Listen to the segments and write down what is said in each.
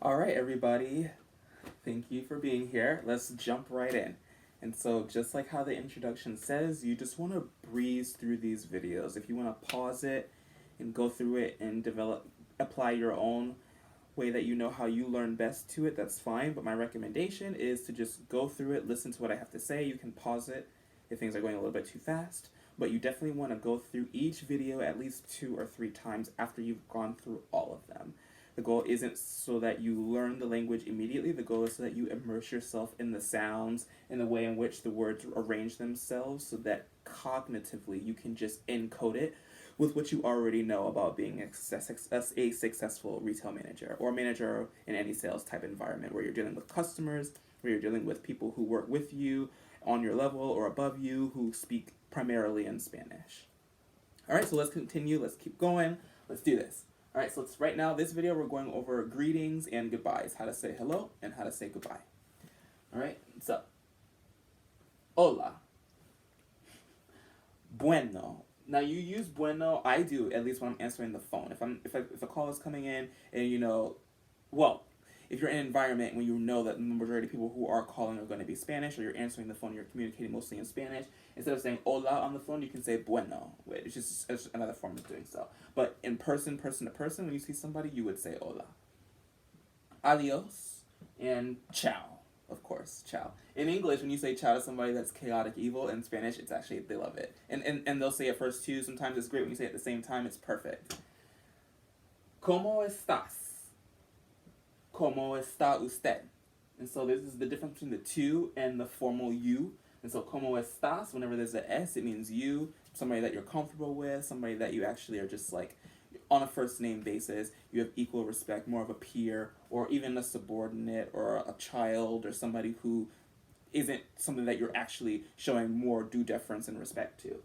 All right, everybody. Thank you for being here. Let's jump right in. And so, just like how the introduction says, you just want to breeze through these videos. If you want to pause it and go through it and apply your own way that you know how you learn best to it, that's fine. But my recommendation is to just go through it, listen to what I have to say. You can pause it if things are going a little bit too fast. But you definitely want to go through each video at least 2 or 3 times after you've gone through all of them. The goal isn't so that you learn the language immediately. The goal is so that you immerse yourself in the sounds, in the way in which the words arrange themselves, so that cognitively you can just encode it with what you already know about being a successful retail manager or manager in any sales type environment where you're dealing with customers, where you're dealing with people who work with you on your level or above you who speak primarily in Spanish. All right, so let's continue. Let's keep going. Let's do this. All right, so right now, this video, we're going over greetings and goodbyes, how to say hello and how to say goodbye. All right, so, hola, bueno. Now, you use bueno, I do, at least when I'm answering the phone. If a call is coming in and if you're in an environment when you know that the majority of people who are calling are going to be Spanish, or you're answering the phone, you're communicating mostly in Spanish, instead of saying hola on the phone, you can say bueno, which is just another form of doing so. But in person to person, when you see somebody, you would say hola. Adios and ciao, of course, ciao. In English, when you say ciao to somebody that's chaotic evil, in Spanish, it's actually, they love it. And they'll say it first too. Sometimes it's great when you say it at the same time, it's perfect. ¿Cómo estás? ¿Cómo está usted? And so this is the difference between the to and the formal you. And so ¿cómo estás? Whenever there's an S, it means you, somebody that you're comfortable with, somebody that you actually are just like on a first name basis, you have equal respect, more of a peer, or even a subordinate, or a child, or somebody who isn't something that you're actually showing more due deference and respect to.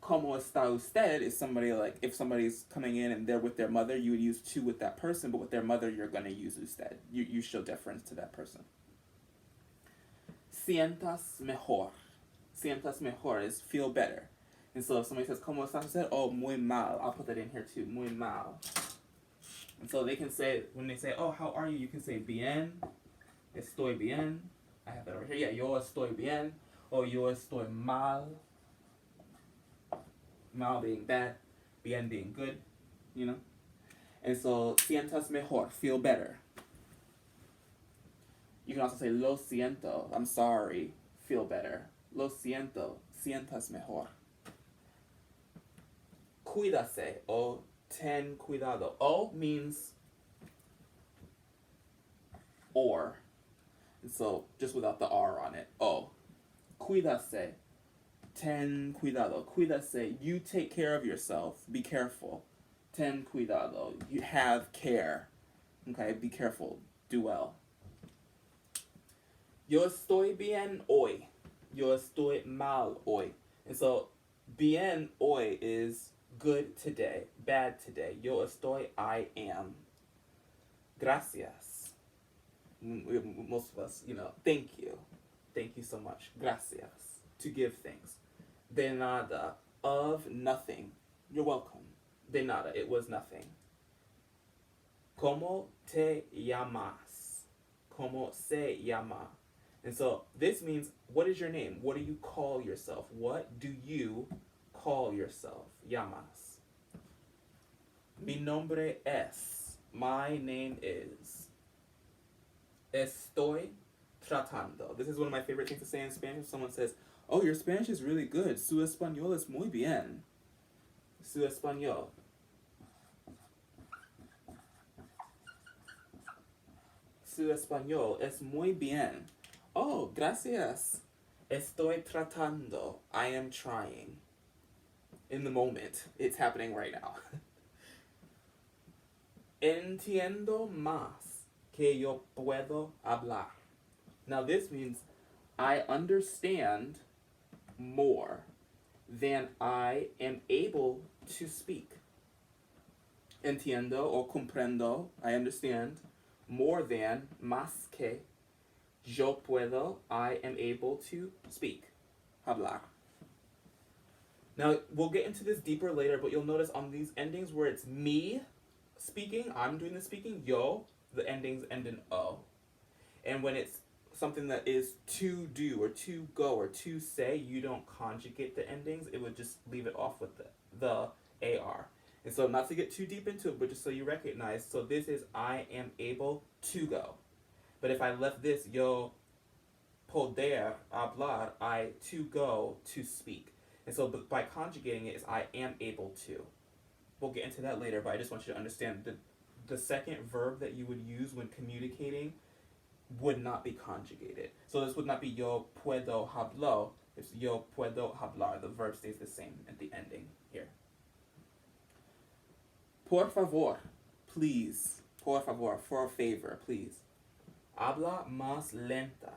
¿Cómo está usted? Is somebody like, if somebody's coming in and they're with their mother, you would use to with that person, but with their mother, you're going to use usted. You show deference to that person. Sientas mejor. Sientas mejor is feel better. And so if somebody says, ¿Cómo estás usted? Oh, muy mal. I'll put that in here too. Muy mal. And so they can say, when they say, oh, how are you? You can say, bien. Estoy bien. I have that over here. Yeah, yo estoy bien. Or yo estoy mal. Mal being bad. Bien being good. You know? And so, sientas mejor. Feel better. You can also say, lo siento. I'm sorry. Feel better. Lo siento. Sientas mejor. Cuídase o ten cuidado. O means or. And so, just without the R on it. O. Cuídase. Ten cuidado. Cuídase. You take care of yourself. Be careful. Ten cuidado. You have care. Okay, be careful. Do well. Yo estoy bien hoy. Yo estoy mal hoy. And so, bien hoy is good today, bad today. Yo estoy, I am. Gracias. Most of us, thank you. Thank you so much. Gracias. To give things. De nada. Of nothing. You're welcome. De nada. It was nothing. ¿Cómo te llamas? ¿Cómo se llama? And so this means, what is your name? What do you call yourself? What do you call yourself? Llamas. Mi nombre es. My name is. Estoy tratando. This is one of my favorite things to say in Spanish. Someone says, oh, your Spanish is really good. Su español es muy bien. Su español. Su español es muy bien. Oh, gracias. Estoy tratando. I am trying. In the moment. It's happening right now. Entiendo más que yo puedo hablar. Now this means I understand more than I am able to speak. Entiendo o comprendo, I understand, more than, más que, yo puedo, I am able to speak. Hablar. Now, we'll get into this deeper later, but you'll notice on these endings where it's me speaking, I'm doing the speaking, yo, the endings end in O. And when it's something that is to do or to go or to say, you don't conjugate the endings. It would just leave it off with the AR. And so not to get too deep into it, but just so you recognize, so this is I am able to go. But if I left this, yo poder hablar, I to go, to speak. And so by conjugating it is I am able to. We'll get into that later, but I just want you to understand that the second verb that you would use when communicating would not be conjugated. So this would not be yo puedo hablar. It's yo puedo hablar. The verb stays the same at the ending here. Por favor, please. Por favor, for a favor, please. Habla más lenta.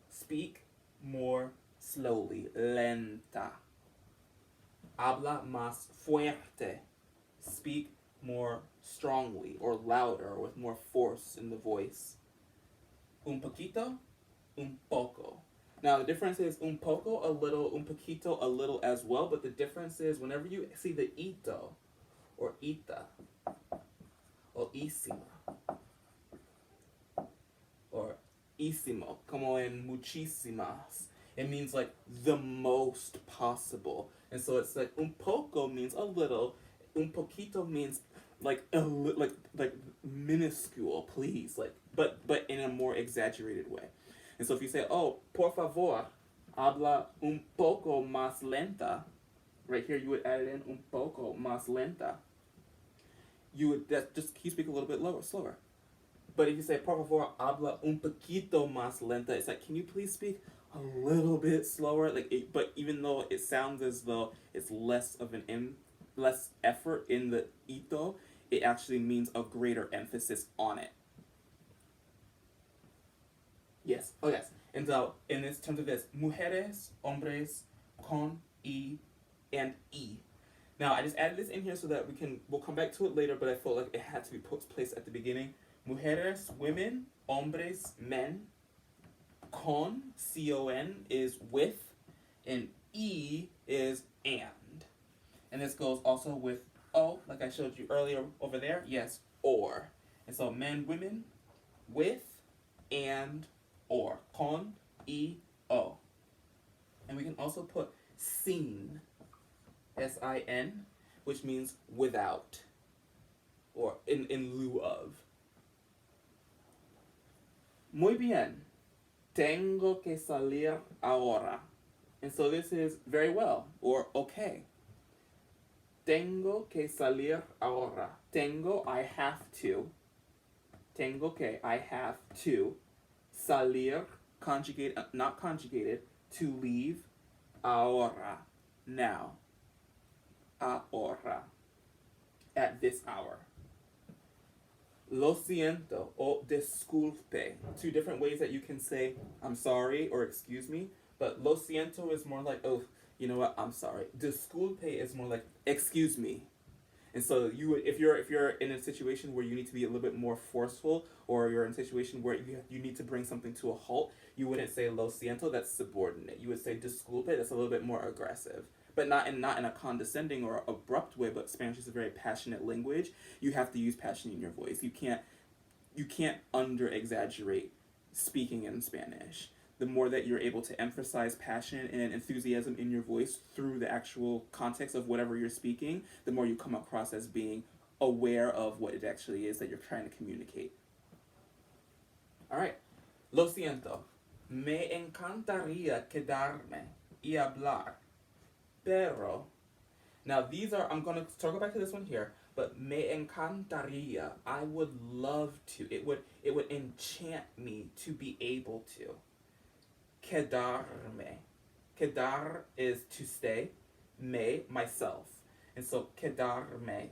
Speak more slowly. Lenta. Habla más fuerte. Speak more strongly or louder or with more force in the voice. Un poquito, un poco. Now the difference is un poco, a little, un poquito, a little as well, but the difference is whenever you see the ito or ita or isima or isimo, como en muchísimas, it means like the most possible. And so it's like un poco means a little, un poquito means like like minuscule, please, like but in a more exaggerated way. And so if you say, oh, por favor, habla un poco más lenta, right here you would add it in un poco más lenta. You would that just keep speaking a little bit lower, slower. But if you say por favor, habla un poquito más lenta, it's like, can you please speak a little bit slower? Like, but even though it sounds as though it's less of less effort in the ito, it actually means a greater emphasis on it. Yes. Oh, yes. And so, in this terms of this, mujeres, hombres, con, y, and y. Now, I just added this in here so that we'll come back to it later, but I felt like it had to be placed at the beginning. Mujeres, women, hombres, men. Con, C-O-N, is with, and y is and. And this goes also with o, like I showed you earlier over there. Yes, or. And so men, women, with, and, or. Con, y, o. And we can also put sin, S-I-N, which means without, or in lieu of. Muy bien. Tengo que salir ahora. And so this is very well, or okay. Tengo que salir ahora. Tengo, I have to. Tengo que, I have to. Salir, conjugate, not conjugated, to leave. Ahora, now. Ahora, at this hour. Lo siento o disculpe. Two different ways that you can say I'm sorry or excuse me, but lo siento is more like, oh, you know what, I'm sorry. Disculpe is more like excuse me. And so you would, if you're in a situation where you need to be a little bit more forceful, or you're in a situation where you need to bring something to a halt, you wouldn't say lo siento, that's subordinate. You would say disculpe, that's a little bit more aggressive. But not in a condescending or abrupt way, but Spanish is a very passionate language. You have to use passion in your voice. You can't under exaggerate speaking in Spanish. The more that you're able to emphasize passion and enthusiasm in your voice through the actual context of whatever you're speaking, the more you come across as being aware of what it actually is that you're trying to communicate. All right. Lo siento. Me encantaría quedarme y hablar. Pero. Now these are, I'm going to circle back to this one here, but me encantaría, I would love to. It would enchant me to be able to. Quedarme. Quedar is to stay. Me, myself. And so quedarme.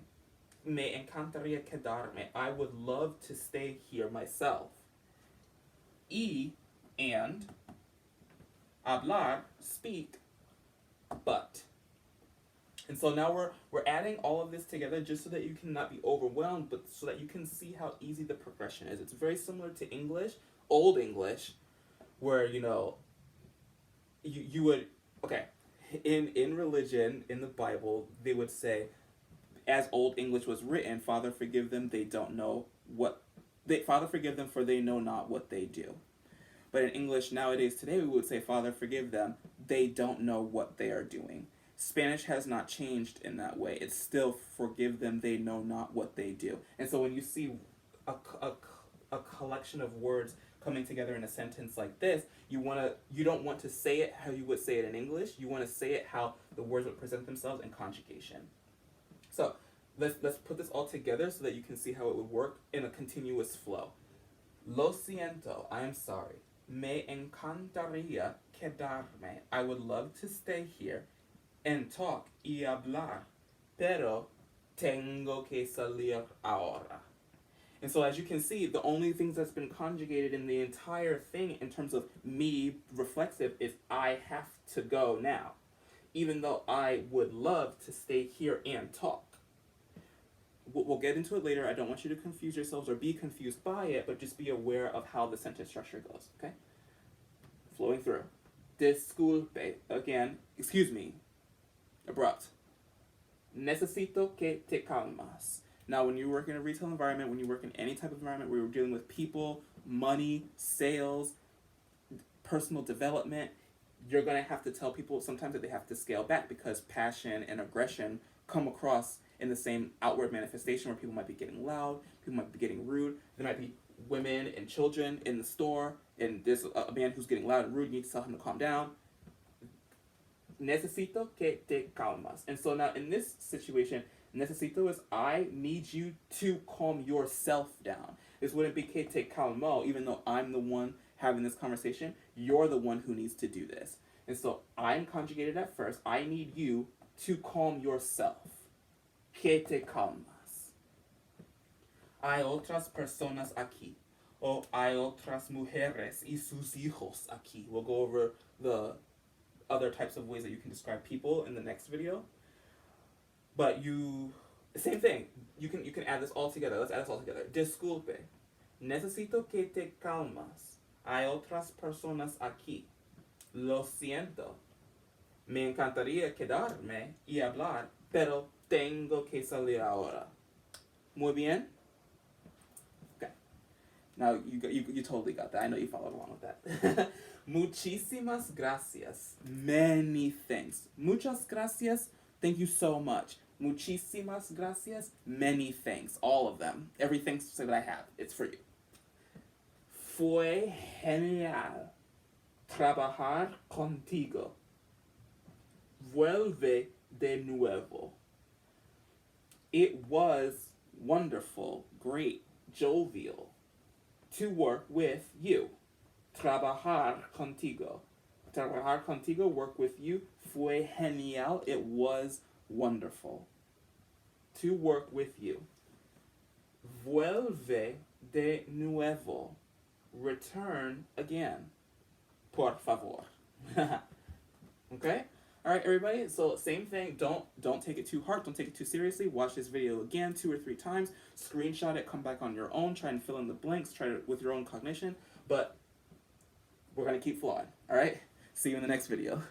Me encantaría quedarme. I would love to stay here myself. Y, and. Hablar, speak. But. And so now we're adding all of this together just so that you cannot be overwhelmed, but so that you can see how easy the progression is. It's very similar to English, Old English, where, you know, you would, okay, in religion, in the Bible, they would say, as Old English was written, Father, forgive them, they don't know what Father, forgive them, for they know not what they do. But in English nowadays, today, we would say, Father, forgive them, they don't know what they are doing. Spanish has not changed in that way. It's still, forgive them, they know not what they do. And so when you see a collection of words coming together in a sentence like this, you don't want to say it how you would say it in English. You want to say it how the words would present themselves in conjugation. So let's put this all together so that you can see how it would work in a continuous flow. Lo siento, I am sorry. Me encantaría quedarme. I would love to stay here and talk y hablar, pero tengo que salir ahora. And so as you can see, the only things that's been conjugated in the entire thing in terms of me reflexive is I have to go now, even though I would love to stay here and talk. We'll get into it later. I don't want you to confuse yourselves or be confused by it, but just be aware of how the sentence structure goes, okay? Flowing through. Disculpe, again, excuse me, abrupt. Necesito que te calmas. Now, when you work in a retail environment, when you work in any type of environment where you're dealing with people, money, sales, personal development, you're going to have to tell people sometimes that they have to scale back because passion and aggression come across in the same outward manifestation where people might be getting loud, people might be getting rude. There might be women and children in the store, and there's a man who's getting loud and rude. You need to tell him to calm down. Necesito que te calmas. And so now in this situation, necesito is I need you to calm yourself down. This wouldn't be que te calmo, even though I'm the one having this conversation. You're the one who needs to do this. And so I'm conjugated at first. I need you to calm yourself. Que te calmas. Hay otras personas aquí. O hay otras mujeres y sus hijos aquí. We'll go over the other types of ways that you can describe people in the next video. But same thing. You can add this all together. Let's add this all together. Disculpe. Necesito que te calmas. Hay otras personas aquí. Lo siento. Me encantaría quedarme y hablar, pero tengo que salir ahora. Muy bien? Okay. Now, you totally got that. I know you followed along with that. Muchísimas gracias. Many thanks. Muchas gracias. Thank you so much. Muchísimas gracias. Many thanks. All of them. Every thanks that I have. It's for you. Fue genial trabajar contigo. Vuelve de nuevo. It was wonderful, great, jovial to work with you. Trabajar contigo. Trabajar contigo, work with you. Fue genial. It was wonderful to work with you. Vuelve de nuevo. Return again. Por favor. Okay? Alright, everybody, so same thing. Don't take it too hard. Don't take it too seriously. Watch this video again 2 or 3 times. Screenshot it. Come back on your own. Try and fill in the blanks. Try it with your own cognition. But we're going to keep flowing. Alright? See you in the next video.